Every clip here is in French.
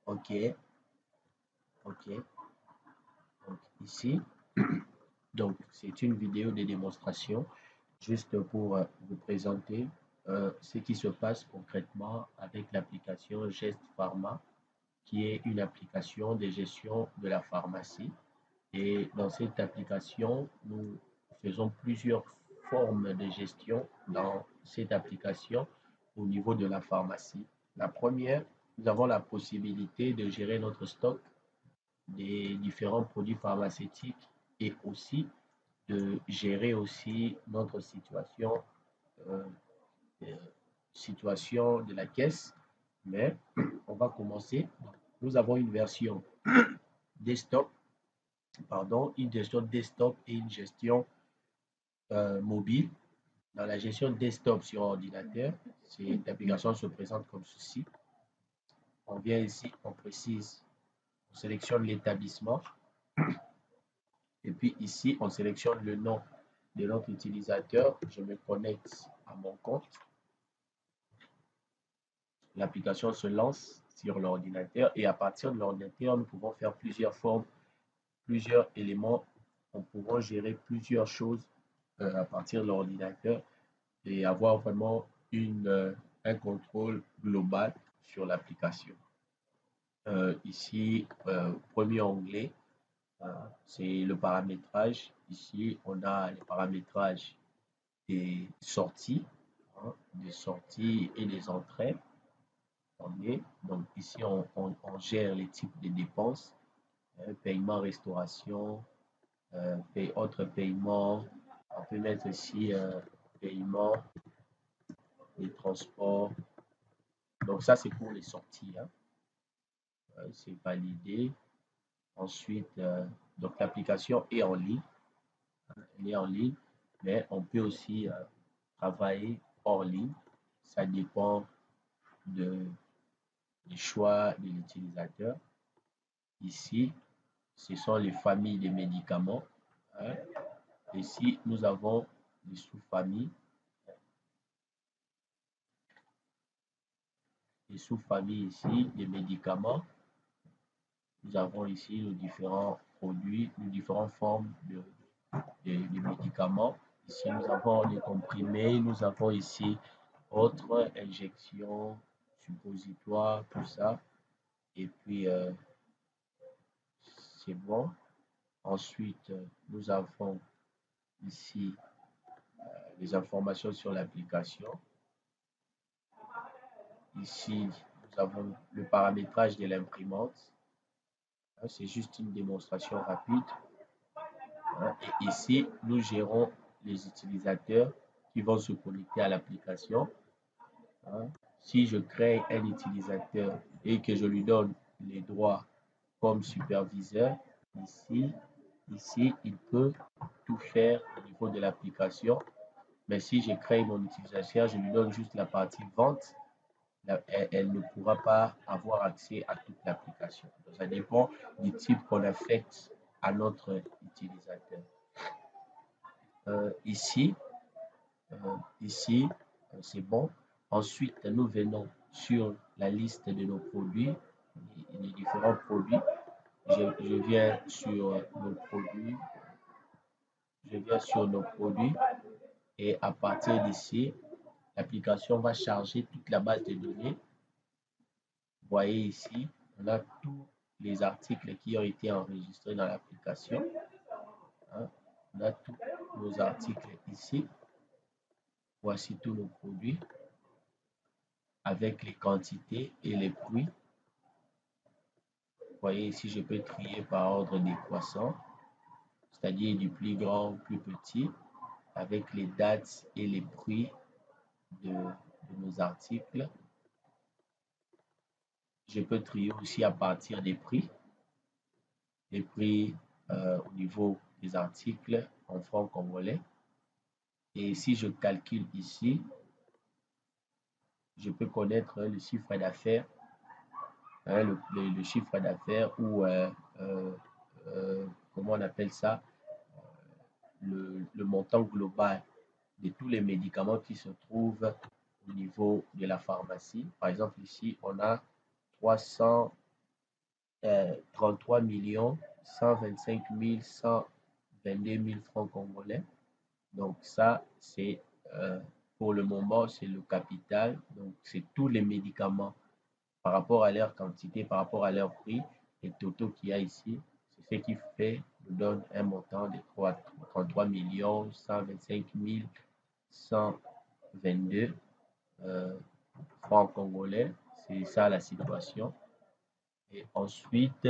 OK, OK. Donc ici, donc c'est une vidéo de démonstration juste pour vous présenter ce qui se passe concrètement avec l'application Gest Pharma, qui est une application de gestion de la pharmacie. Et dans cette application, nous faisons plusieurs formes de gestion dans cette application au niveau de la pharmacie. La première, nous avons la possibilité de gérer notre stock des différents produits pharmaceutiques et aussi de gérer aussi notre euh, euh, situation de la caisse. Mais on va commencer. Nous avons une version desktop, pardon, une gestion desktop et une gestion mobile. Dans la gestion desktop sur ordinateur, l'application se présente comme ceci. On vient ici, on précise, on sélectionne l'établissement. Et puis ici, on sélectionne le nom de notre utilisateur. Je me connecte à mon compte. L'application se lance sur l'ordinateur et à partir de l'ordinateur, nous pouvons faire plusieurs formes, plusieurs éléments. On pourra gérer plusieurs choses à partir de l'ordinateur et avoir vraiment un contrôle global sur l'application. Ici, premier onglet, c'est le paramétrage. Ici, on a les paramétrages des sorties, des sorties et des entrées. Donc ici, on gère les types de dépenses, paiement, restauration, autres paiements. On peut mettre ici paiement, les transports. Donc ça, c'est pour les sorties. C'est validé. Ensuite, donc l'application est en ligne. Elle est en ligne, mais on peut aussi travailler hors ligne. Ça dépend du choix de l'utilisateur. Ici, ce sont les familles des médicaments. Ici, nous avons les sous-familles. Les sous-familles ici, les médicaments. Nous avons ici les différents produits, les différentes formes de médicaments. Ici, nous avons les comprimés. Nous avons ici autres injections, suppositoires, tout ça. Et puis, c'est bon. Ensuite, nous avons ici les informations sur l'application. Ici, nous avons le paramétrage de l'imprimante. C'est juste une démonstration rapide. Et ici, nous gérons les utilisateurs qui vont se connecter à l'application. Si je crée un utilisateur et que je lui donne les droits comme superviseur, ici, il peut tout faire au niveau de l'application. Mais si je crée mon utilisateur, je lui donne juste la partie vente, elle ne pourra pas avoir accès à toute l'application. Ça dépend du type qu'on affecte à notre utilisateur. Ici, c'est bon. Ensuite, nous venons sur la liste de nos produits, les différents produits. Je viens sur nos produits. Je viens sur nos produits et à partir d'ici, l'application va charger toute la base de données. Vous voyez ici, on a tous les articles qui ont été enregistrés dans l'application. On a tous nos articles ici. Voici tous nos produits avec les quantités et les prix. Vous voyez ici, je peux trier par ordre décroissant, c'est-à-dire du plus grand au plus petit, avec les dates et les prix de nos articles. Je peux trier aussi à partir des prix au niveau des articles en francs congolais. Et si je calcule ici, je peux connaître le chiffre d'affaires, le chiffre d'affaires ou comment on appelle ça, le montant global de tous les médicaments qui se trouvent au niveau de la pharmacie. Par exemple, ici, on a 300 33 125 122 000 francs congolais. Donc ça, c'est pour le moment, c'est le capital. Donc c'est tous les médicaments par rapport à leur quantité, par rapport à leur prix, les totaux qu'il y a ici. C'est ce qui fait, nous donne un montant de 33 125 122 francs congolais. C'est ça la situation. Et ensuite,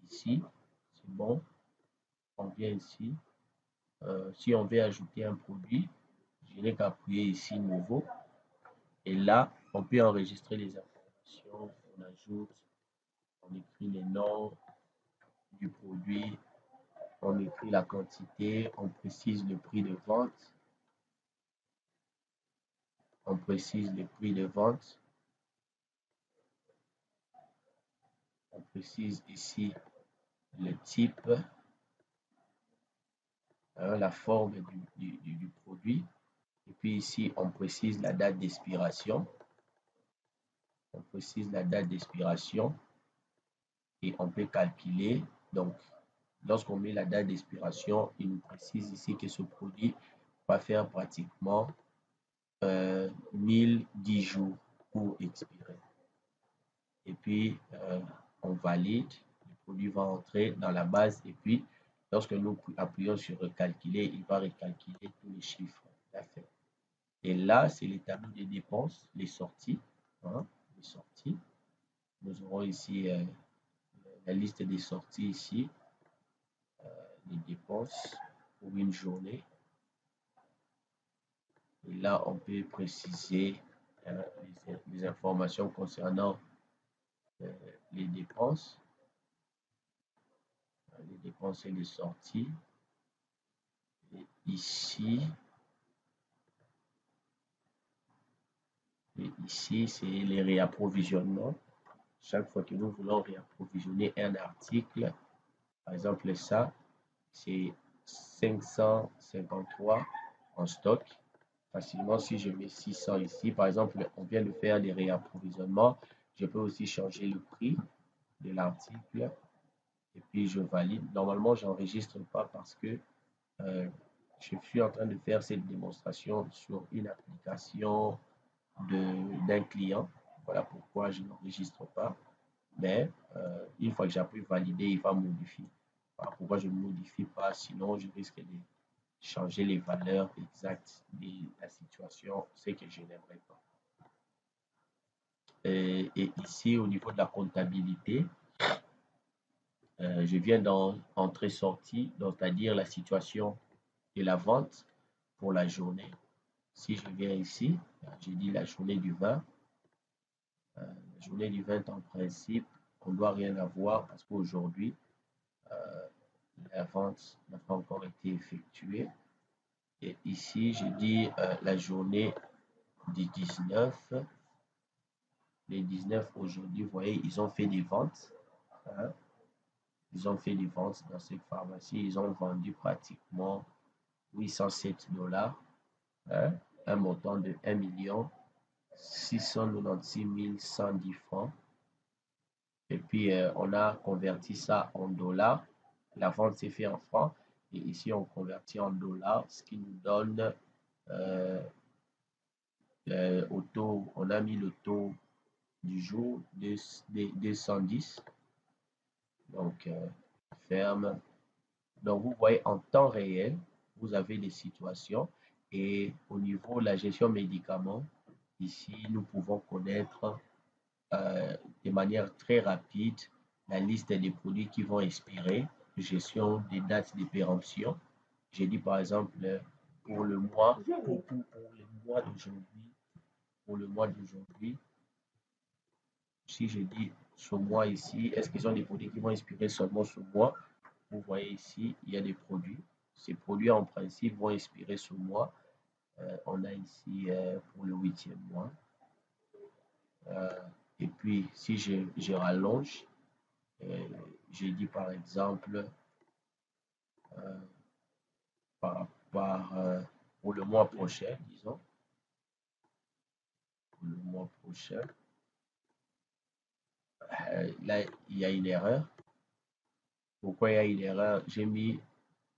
ici, c'est bon. On vient ici. Si on veut ajouter un produit, je n'ai qu'à appuyer ici nouveau. Et là, on peut enregistrer les informations. On ajoute, on écrit les noms du produit, on écrit la quantité, on précise le prix de vente. On précise le prix de vente. On précise ici le type, la forme du produit. Et puis ici, on précise la date d'expiration. On précise la date d'expiration et on peut calculer. Donc, lorsqu'on met la date d'expiration, il nous précise ici que ce produit va faire pratiquement 1010 jours pour expirer. Et puis, on valide, le produit va entrer dans la base et puis, lorsque nous appuyons sur recalculer, il va recalculer tous les chiffres d'affaires. Et là, c'est les tableaux des dépenses, les sorties. Hein, les sorties. Nous aurons ici la liste des sorties ici, les dépenses pour une journée. Et là, on peut préciser les informations concernant les dépenses et les sorties. Et ici, c'est les réapprovisionnements. Chaque fois que nous voulons réapprovisionner un article, par exemple ça, c'est 553 en stock. Facilement, si je mets 600 ici, par exemple, on vient de faire des réapprovisionnements, je peux aussi changer le prix de l'article et puis je valide. Normalement, je n'enregistre pas parce que je suis en train de faire cette démonstration sur une application d'un client. Voilà pourquoi je n'enregistre pas. Mais une fois que j'appuie valider, il va modifier. Voilà pourquoi je ne modifie pas, sinon je risque de changer les valeurs exactes de la situation, ce que je n'aimerais pas. Et ici, au niveau de la comptabilité, je viens dans entrée-sortie, c'est-à-dire la situation de la vente pour la journée. Si je viens ici, j'ai dit la journée du 20. La journée du 20, en principe, on ne doit rien avoir parce qu'aujourd'hui, la vente n'a pas encore été effectuée. Et ici, je dis la journée du 19. Les 19 aujourd'hui, vous voyez, ils ont fait des ventes. Hein. Ils ont fait des ventes dans cette pharmacie. Ils ont vendu pratiquement 807 $. Hein, un montant de 1 696 110 francs. Et puis, on a converti ça en dollars. La vente s'est faite en francs. Et ici, on convertit en dollars, ce qui nous donne au taux, on a mis le taux du jour de 210. Donc, ferme. Donc, vous voyez, en temps réel, vous avez des situations. Et au niveau de la gestion médicaments, ici, nous pouvons connaître de manière très rapide la liste des produits qui vont expirer, gestion des dates de péremption. J'ai dit par exemple pour le mois, pour le mois d'aujourd'hui, si je dis ce mois ici, est-ce qu'ils ont des produits qui vont expirer seulement ce mois? Vous voyez ici, il y a des produits. Ces produits en principe vont expirer ce mois. On a ici pour le 8e mois. Et puis, si je rallonge, je dis par exemple pour le mois prochain, disons, pour mois prochain. Là, il y a une erreur. Pourquoi il y a une erreur? J'ai mis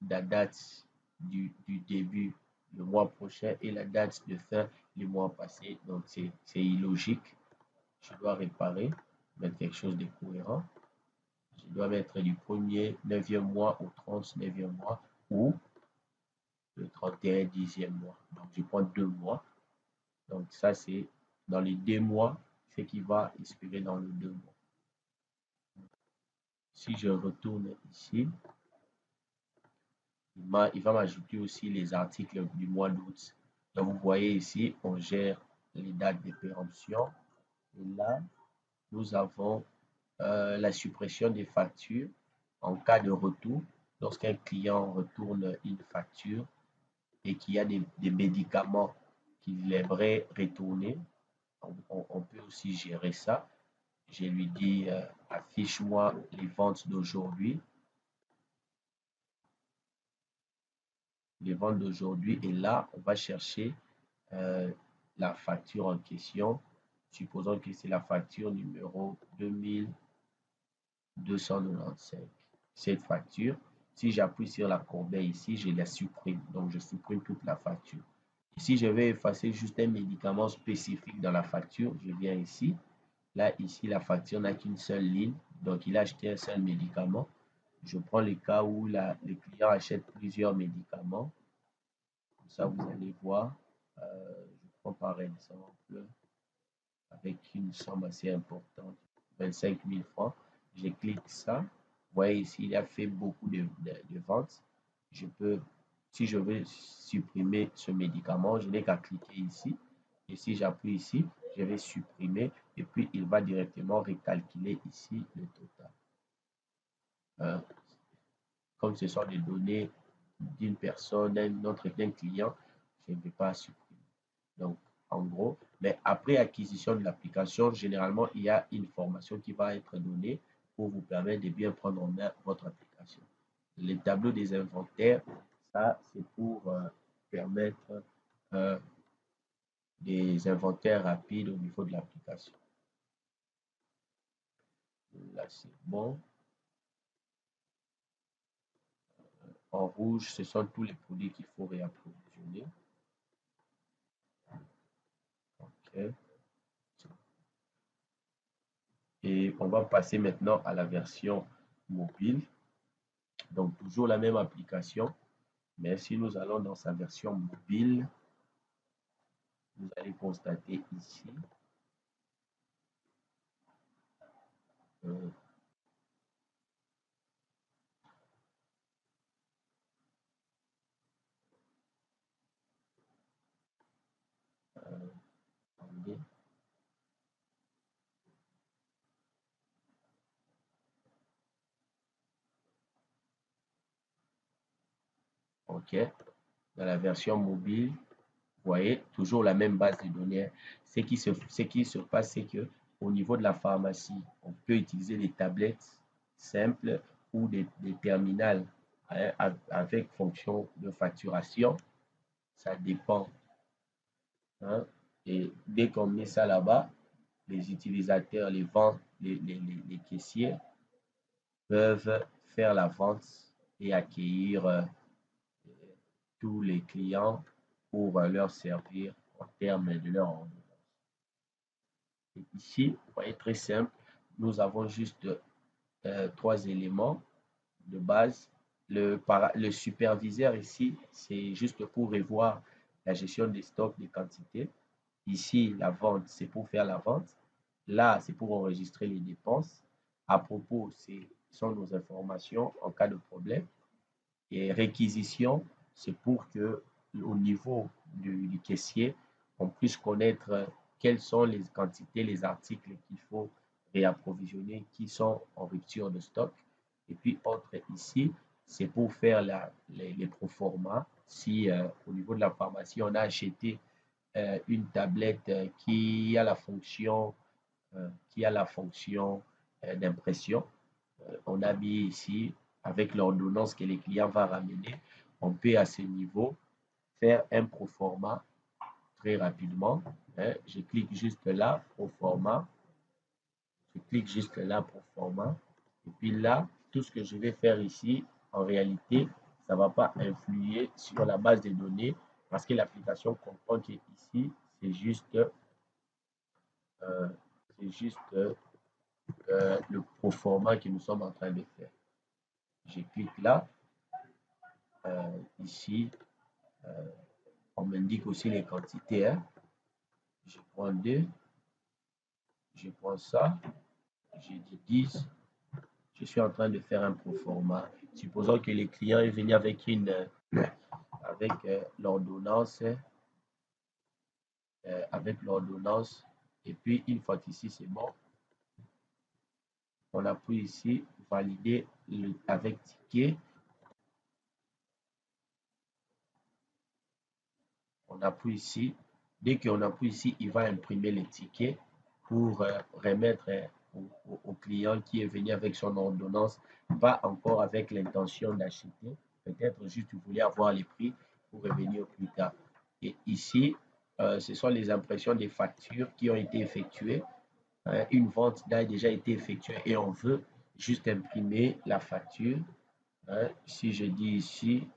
la date du début le mois prochain et la date de fin le mois passé. Donc, c'est illogique. Je dois réparer, mettre quelque chose de cohérent. Je dois mettre du 1er 9e mois au 39e mois ou le 31 10e mois. Donc, je prends 2 mois. Donc, ça, c'est dans les 2 mois, ce qui va expirer dans les 2 mois. Si je retourne ici, il va m'ajouter aussi les articles du mois d'août. Donc, vous voyez ici, on gère les dates de péremption. Et là, nous avons la suppression des factures en cas de retour. Lorsqu'un client retourne une facture et qu'il y a des médicaments qu'il aimerait retourner, on peut aussi gérer ça. Je lui dis, affiche-moi les ventes d'aujourd'hui. Les ventes d'aujourd'hui. Et là, on va chercher la facture en question. Supposons que c'est la facture numéro 2295. Cette facture, si j'appuie sur la corbeille ici, je la supprime. Donc, je supprime toute la facture. Ici, je vais effacer juste un médicament spécifique dans la facture. Je viens ici. Là, ici, la facture n'a qu'une seule ligne. Donc, il a acheté un seul médicament. Je prends le cas où le client achète plusieurs médicaments. Comme ça, vous allez voir. Je prends par exemple avec une somme assez importante, 25 000 francs. Je clique ça. Vous voyez ici, il a fait beaucoup de ventes. Je peux, si je veux supprimer ce médicament, je n'ai qu'à cliquer ici. Et si j'appuie ici, je vais supprimer. Et puis, il va directement recalculer ici le total. Comme ce sont des données d'une personne, d'un client, je ne vais pas supprimer. Donc, en gros, mais après acquisition de l'application, généralement, il y a une formation qui va être donnée pour vous permettre de bien prendre en main votre application. Les tableaux des inventaires, ça, c'est pour permettre des inventaires rapides au niveau de l'application. Là, c'est bon. En rouge, ce sont tous les produits qu'il faut réapprovisionner. OK. Et on va passer maintenant à la version mobile. Donc, toujours la même application. Mais si nous allons dans sa version mobile, vous allez constater ici OK, dans la version mobile, vous voyez, toujours la même base de données. Ce qui se passe, c'est que au niveau de la pharmacie, on peut utiliser des tablettes simples ou des terminals avec fonction de facturation. Ça dépend. Hein? Et dès qu'on met ça là-bas, les utilisateurs, les ventes, les caissiers peuvent faire la vente et accueillir tous les clients pour leur servir en termes de leur ordonnance. Et ici, vous voyez, très simple, nous avons juste 3 éléments de base. Le superviseur ici, c'est juste pour revoir la gestion des stocks, des quantités. Ici, la vente, c'est pour faire la vente. Là, c'est pour enregistrer les dépenses. À propos, ce sont nos informations en cas de problème. Et réquisition, c'est pour que au niveau du caissier, on puisse connaître quelles sont les quantités, les articles qu'il faut réapprovisionner, qui sont en rupture de stock. Et puis, autre ici, c'est pour faire les proformas. Si au niveau de la pharmacie, on a acheté une tablette qui a la fonction, d'impression, on a mis ici avec l'ordonnance que les clients vont ramener, on peut à ce niveau faire un proforma très rapidement. Hein. Je clique juste là pour format. Je clique juste là pour format. Et puis là, tout ce que je vais faire ici, en réalité, ça ne va pas influer sur la base des données parce que l'application comprend qu'ici, c'est juste le proforma que nous sommes en train de faire. Je clique là. Ici, on m'indique aussi les quantités. Hein. Je prends 2. Je prends ça. J'ai dit 10. Je suis en train de faire un proforma. Supposons que le client est venu avec l'ordonnance. Et puis, une fois qu'ici, c'est bon, on appuie ici, valider avec ticket. On appuie ici. Dès qu'on appuie ici, il va imprimer le ticket pour remettre au client qui est venu avec son ordonnance, pas encore avec l'intention d'acheter. Peut-être juste vous voulez avoir les prix pour revenir plus tard. Et ici, ce sont les impressions des factures qui ont été effectuées. Une vente a déjà été effectuée et on veut juste imprimer la facture. Si je dis ici,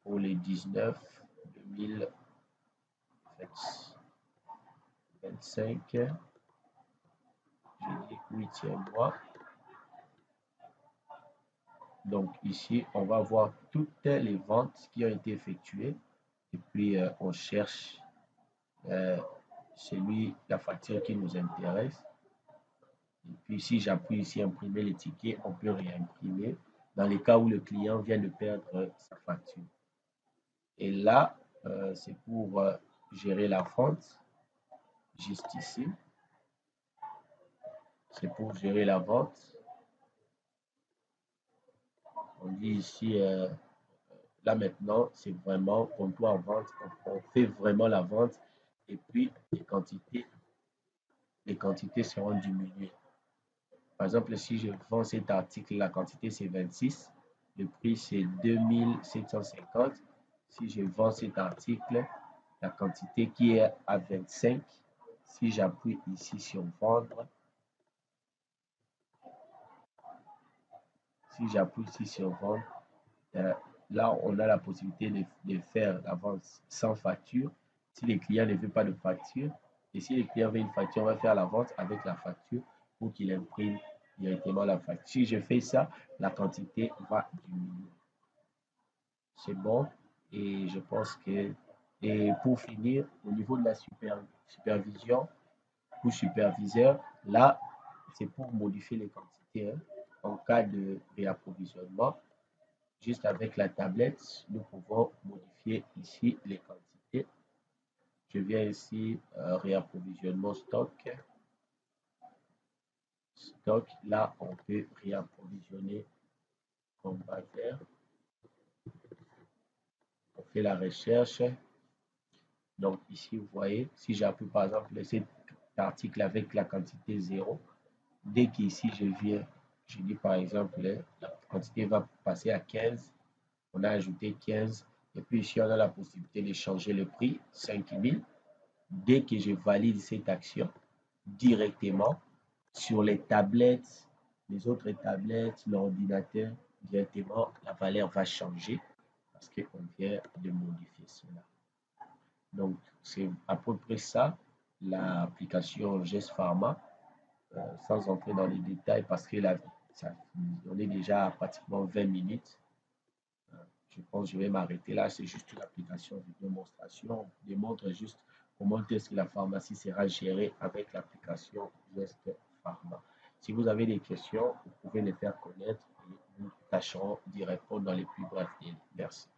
pour les 19 2025, je dis 8e mois. Donc ici, on va voir toutes les ventes qui ont été effectuées. Et puis, on cherche la facture qui nous intéresse. Et puis, si j'appuie ici imprimer les tickets, on peut réimprimer dans les cas où le client vient de perdre sa facture. Et là, c'est pour gérer la vente. Juste ici. C'est pour gérer la vente. On dit ici, là maintenant, c'est vraiment comptoir vente. On fait vraiment la vente. Et puis, les quantités seront diminuées. Par exemple, si je vends cet article, la quantité c'est 26, le prix c'est 2750. Si je vends cet article, la quantité qui est à 25, si j'appuie ici sur vendre, si j'appuie ici sur vendre, là on a la possibilité de faire la vente sans facture. Si le client ne veut pas de facture, et si le client veut une facture, on va faire la vente avec la facture pour qu'il imprime directement la facture. Si je fais ça, la quantité va diminuer. C'est bon. Et je pense que, et pour finir, au niveau de la supervision, pour superviseur, là, c'est pour modifier les quantités. Hein. En cas de réapprovisionnement, juste avec la tablette, nous pouvons modifier ici les quantités. Je viens ici, réapprovisionnement stock. Stock, là, on peut réapprovisionner comme va faire. On fait la recherche. Donc ici, vous voyez, si j'appuie par exemple cet article avec la quantité 0, dès qu'ici je viens, je dis par exemple, la quantité va passer à 15, on a ajouté 15, et puis ici on a la possibilité de changer le prix, 5000. Dès que je valide cette action, directement, sur les tablettes, les autres tablettes, l'ordinateur, directement, la valeur va changer parce qu'on vient de modifier cela. Donc, c'est à peu près ça, l'application GES Pharma, sans entrer dans les détails parce que on est déjà à pratiquement 20 minutes. Je pense que je vais m'arrêter là. C'est juste une application de démonstration. On démontre juste comment est-ce que la pharmacie sera gérée avec l'application GES Pharma. Si vous avez des questions, vous pouvez les faire connaître et nous tâcherons d'y répondre dans les plus brefs délais. Merci.